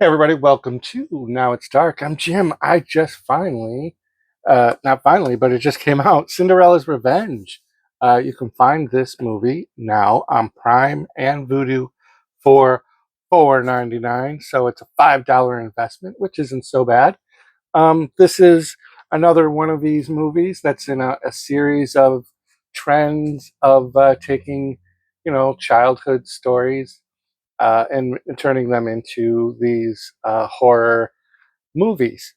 Hey everybody, welcome to Now It's Dark. I'm Jim. I just finally, not finally, but it just came out, Cinderella's Revenge. You can find this movie now on Prime and Vudu for $4.99. So it's a $5 investment, which isn't so bad. This is another one of these movies that's in a series of trends of taking, childhood stories and turning them into these horror movies.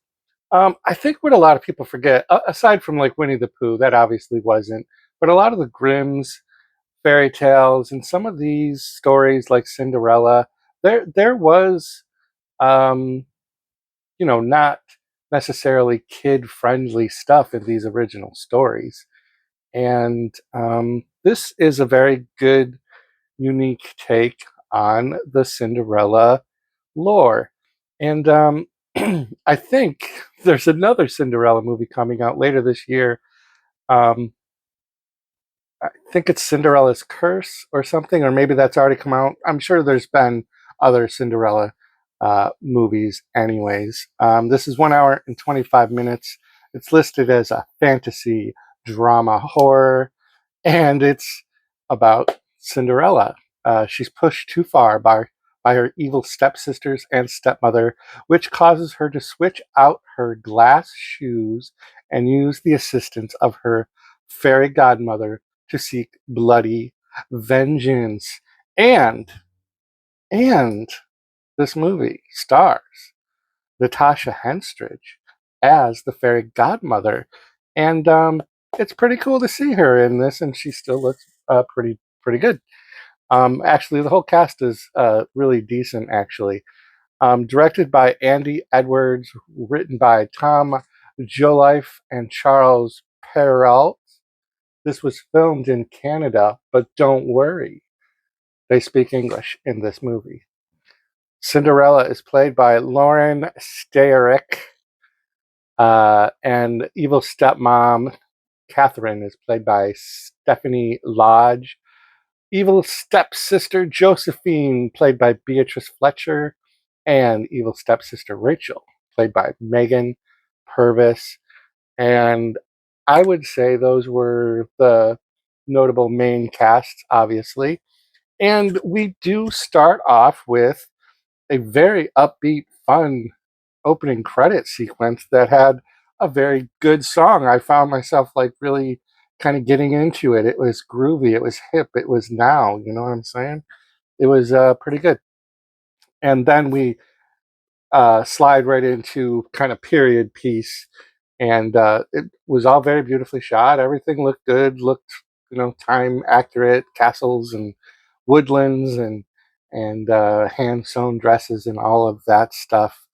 I think what a lot of people forget, aside from like Winnie the Pooh, that obviously wasn't, but a lot of the Grimm's fairy tales and some of these stories like Cinderella, there was, um, not necessarily kid friendly stuff in these original stories. And this is a very good, unique take on the Cinderella lore. And I think there's another Cinderella movie coming out later this year. Um, I think it's Cinderella's Curse or something, or maybe that's already come out. I'm sure there's been other Cinderella movies, anyways. This is 1 hour and 25 minutes. It's listed as a fantasy drama horror, and it's about Cinderella. She's pushed too far by her evil stepsisters and stepmother, which causes her to switch out her glass shoes and use the assistance of her fairy godmother to seek bloody vengeance. And and this movie stars Natasha Henstridge as the fairy godmother, and it's pretty cool to see her in this, and she still looks pretty good. Actually, the whole cast is really decent. Actually, directed by Andy Edwards, written by Tom Jolife and Charles Perrault. This was filmed in Canada, but don't worry, they speak English in this movie. Cinderella is played by Lauren Steyrick, and evil stepmom Catherine is played by Stephanie Lodge. Evil stepsister Josephine, played by Beatrice Fletcher, and evil stepsister Rachel, played by Megan Purvis. And I would say those were the notable main casts, obviously. And we do start off with a very upbeat, fun opening credit sequence that had a very good song. I found myself like really kind of getting into it. It was groovy, it was hip, it was now, you know what I'm saying? It was pretty good. And then we slide right into kind of period piece, and it was all very beautifully shot. Everything looked good, looked time accurate, castles and woodlands and hand sewn dresses and all of that stuff.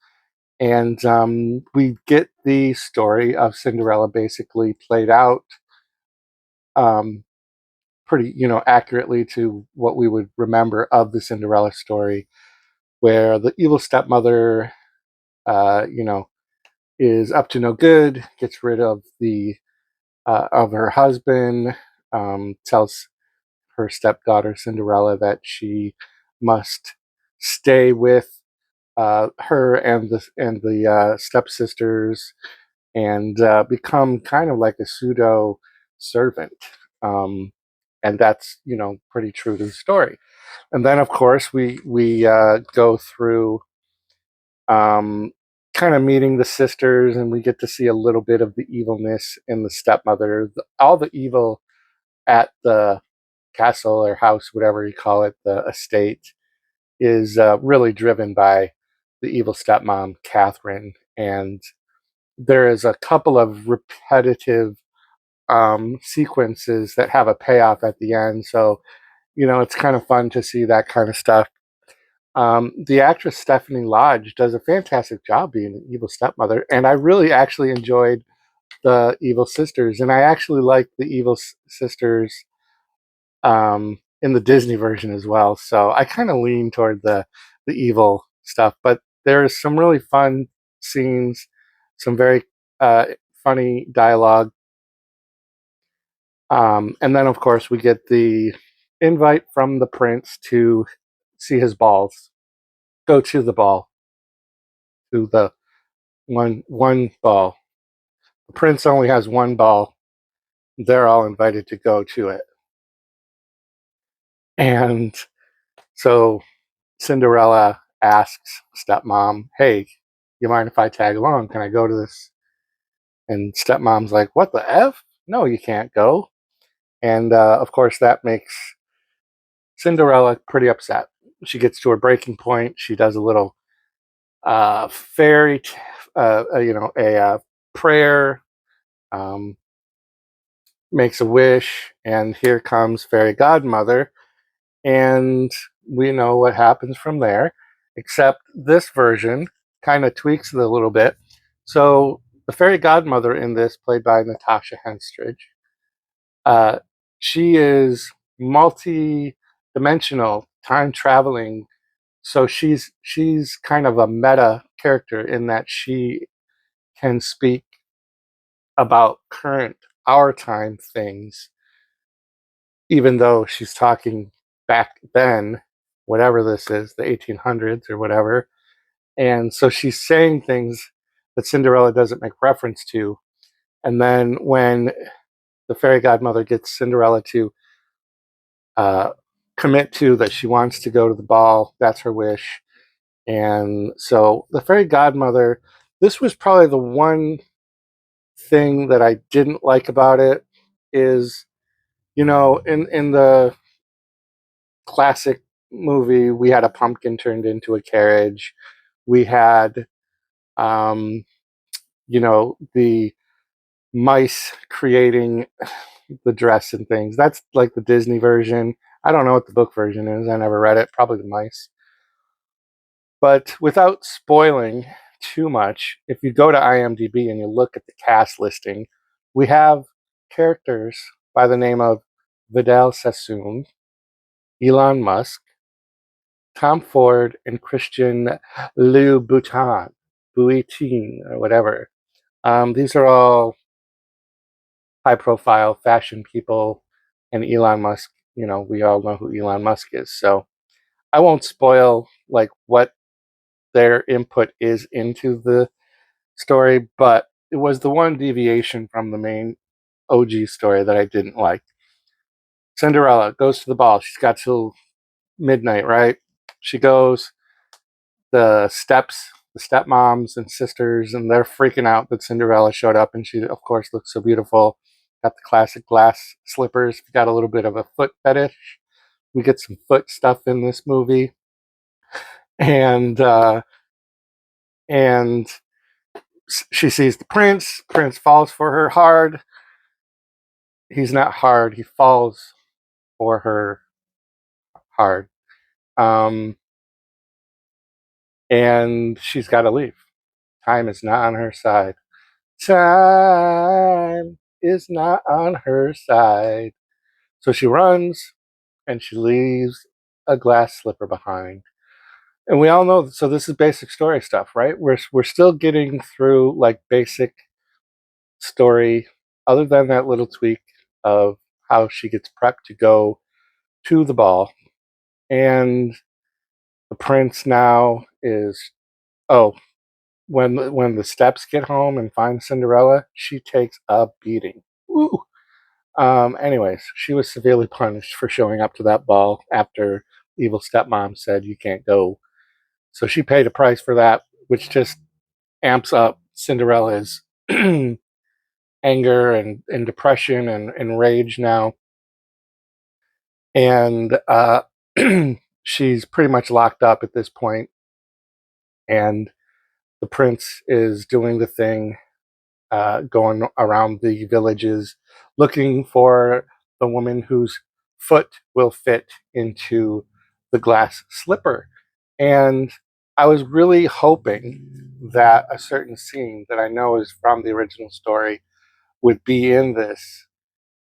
And we get the story of Cinderella basically played out um, pretty, accurately to what we would remember of the Cinderella story, where the evil stepmother, you know, is up to no good, gets rid of her husband, tells her stepdaughter Cinderella that she must stay with her and the stepsisters and become kind of like a pseudo servant. Um, and that's pretty true to the story. And then of course we go through um, kind of meeting the sisters, and we get to see a little bit of the evilness in the stepmother, all the evil at the castle or house, whatever you call it, the estate, is really driven by the evil stepmom, Catherine. And there is a couple of repetitive sequences that have a payoff at the end. So, it's kind of fun to see that kind of stuff. The actress Stephanie Lodge does a fantastic job being an evil stepmother, and I really actually enjoyed the evil sisters, and I actually like the evil sisters in the Disney version as well. So I kind of lean toward the evil stuff, but there's some really fun scenes, some very uh, funny dialogue, and then of course we get the invite from the prince to see his balls, go to the ball. to the one ball. The prince only has one ball. They're all invited to go to it. And so Cinderella asks stepmom, hey, you mind if I tag along? Can I go to this? And stepmom's like, what the F? No, you can't go. And of course, that makes Cinderella pretty upset. She gets to her breaking point. She does a little fairy, a prayer, um, makes a wish, and here comes Fairy Godmother. And we know what happens from there, except this version kind of tweaks it a little bit. So the Fairy Godmother in this, played by Natasha Henstridge, uh, she is multi-dimensional, time traveling. So she's kind of a meta character in that she can speak about current our time things, even though she's talking back then, whatever this is, the 1800s or whatever. And so she's saying things that Cinderella doesn't make reference to. And then when the fairy godmother gets Cinderella to uh, commit to that she wants to go to the ball, that's her wish. And so the fairy godmother, this was probably the one thing that I didn't like about it is, in the classic movie, we had a pumpkin turned into a carriage. We had, um, the mice creating the dress and things. That's like the Disney version. I don't know what the book version is. I never read it. Probably the mice. But without spoiling too much, if you go to IMDb and you look at the cast listing, we have characters by the name of Vidal Sassoon, Elon Musk, Tom Ford, and Christian Louboutin, or whatever. These are all high-profile fashion people, and Elon Musk. We all know who Elon Musk is. So I won't spoil like what their input is into the story, but it was the one deviation from the main OG story that I didn't like. Cinderella goes to the ball. She's got till midnight, right? She goes. The stepmoms and sisters, and they're freaking out that Cinderella showed up, and she, of course, looks so beautiful. Got the classic glass slippers. Got a little bit of a foot fetish. We get some foot stuff in this movie, and and she sees the prince. Prince falls for her hard. He's not hard. He falls for her hard. Um, and she's got to leave. Time is not on her side. Time is not on her side. So she runs and she leaves a glass slipper behind. And we all know, so this is basic story stuff, right? We're still getting through like basic story, other than that little tweak of how she gets prepped to go to the ball. And the prince now is, oh, when the steps get home and find Cinderella, she takes a beating. Woo! Anyways, she was severely punished for showing up to that ball after evil stepmom said you can't go. So she paid a price for that, which just amps up Cinderella's anger and depression and rage now. And she's pretty much locked up at this point, and the prince is doing the thing, going around the villages looking for the woman whose foot will fit into the glass slipper. And I was really hoping that a certain scene that I know is from the original story would be in this,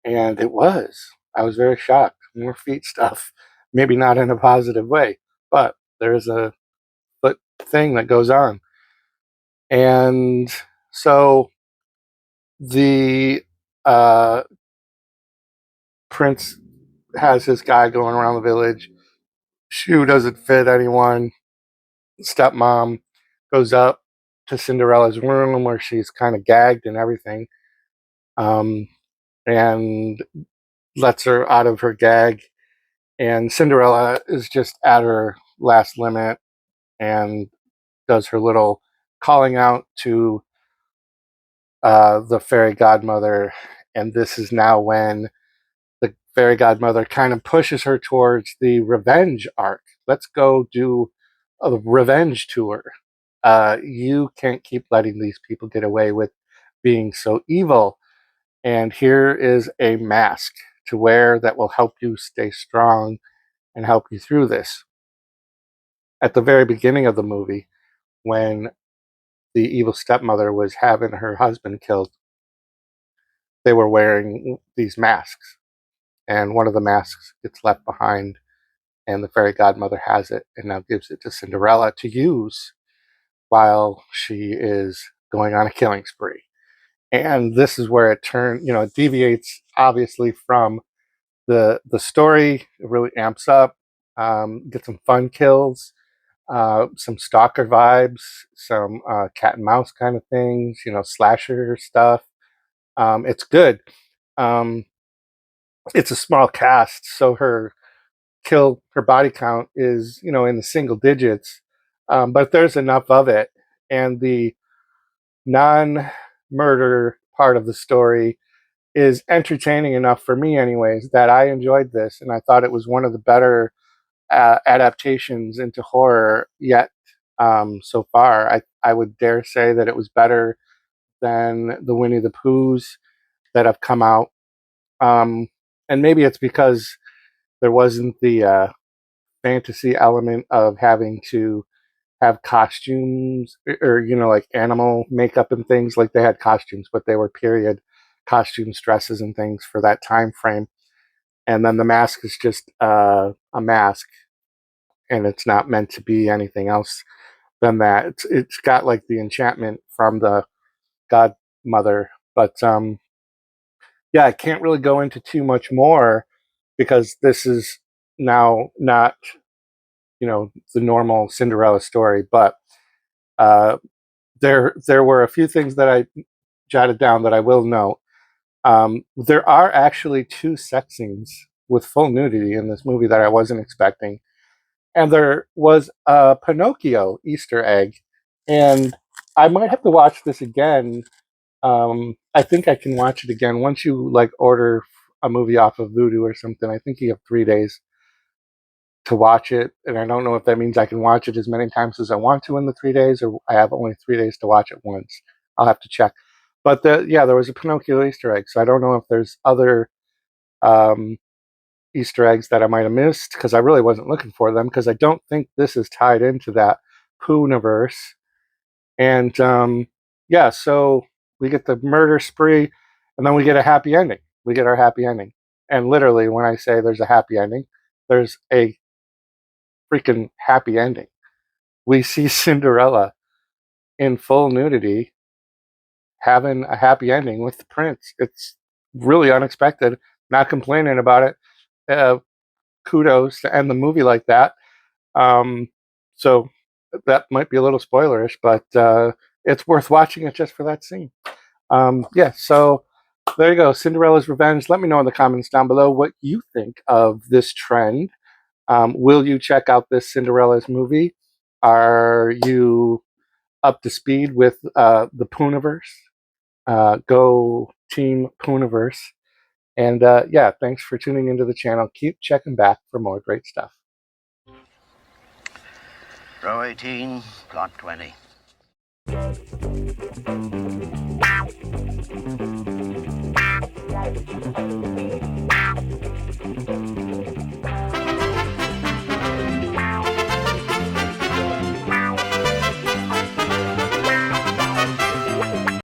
and it was. I was very shocked. More feet stuff, maybe not in a positive way, but there's a foot thing that goes on. And so the uh, prince has his guy going around the village. Shoe doesn't fit anyone. Stepmom goes up to Cinderella's room where she's kind of gagged and everything, um, and lets her out of her gag. And Cinderella is just at her last limit and does her little calling out to the fairy godmother. And this is now when the fairy godmother kind of pushes her towards the revenge arc. Let's go do a revenge tour. You can't keep letting these people get away with being so evil. And here is a mask to wear that will help you stay strong and help you through this. At the very beginning of the movie, when the evil stepmother was having her husband killed, they were wearing these masks. And one of the masks gets left behind, and the fairy godmother has it and now gives it to Cinderella to use while she is going on a killing spree. And this is where it it deviates obviously from the story. It really amps up, get some fun kills, some stalker vibes, some cat and mouse kind of things, slasher stuff. It's good. Um, it's a small cast, so her body count is in the single digits, but there's enough of it, and the non-murder part of the story is entertaining enough for me anyways that I enjoyed this, and I thought it was one of the better adaptations into horror yet. So far, I would dare say that it was better than the Winnie the Poohs that have come out, and maybe it's because there wasn't the fantasy element of having to have costumes, or like animal makeup and things. Like, they had costumes, but they were period costumes, dresses and things for that time frame. And then the mask is just a mask, and it's not meant to be anything else than that. It's got like the enchantment from the godmother, but yeah, I can't really go into too much more because this is now not the normal Cinderella story. But uh, there were a few things that I jotted down that I will note. There are actually two sex scenes with full nudity in this movie that I wasn't expecting, and there was a Pinocchio Easter egg, and I might have to watch this again. I think I can watch it again once you like order a movie off of Vudu or something. I think you have 3 days to watch it, and I don't know if that means I can watch it as many times as I want to in the 3 days, or I have only 3 days to watch it once. I'll have to check. But there was a Pinocchio Easter egg, so I don't know if there's other um, Easter eggs that I might have missed because I really wasn't looking for them, because I don't think this is tied into that Pooh-niverse. And yeah, so we get the murder spree, and then we get a happy ending. We get our happy ending. And literally, when I say there's a happy ending, there's a freaking happy ending. We see Cinderella in full nudity having a happy ending with the prince. It's really unexpected. Not complaining about it. Uh, Kudos to end the movie like that. Um, so that might be a little spoilerish, but it's worth watching it just for that scene. Yeah, so there you go. Cinderella's Revenge. Let me know in the comments down below what you think of this trend. Will you check out this Cinderella's movie? Are you up to speed with the Pooniverse? Go Team Pooniverse. And yeah, thanks for tuning into the channel. Keep checking back for more great stuff. Row 18, plot 20.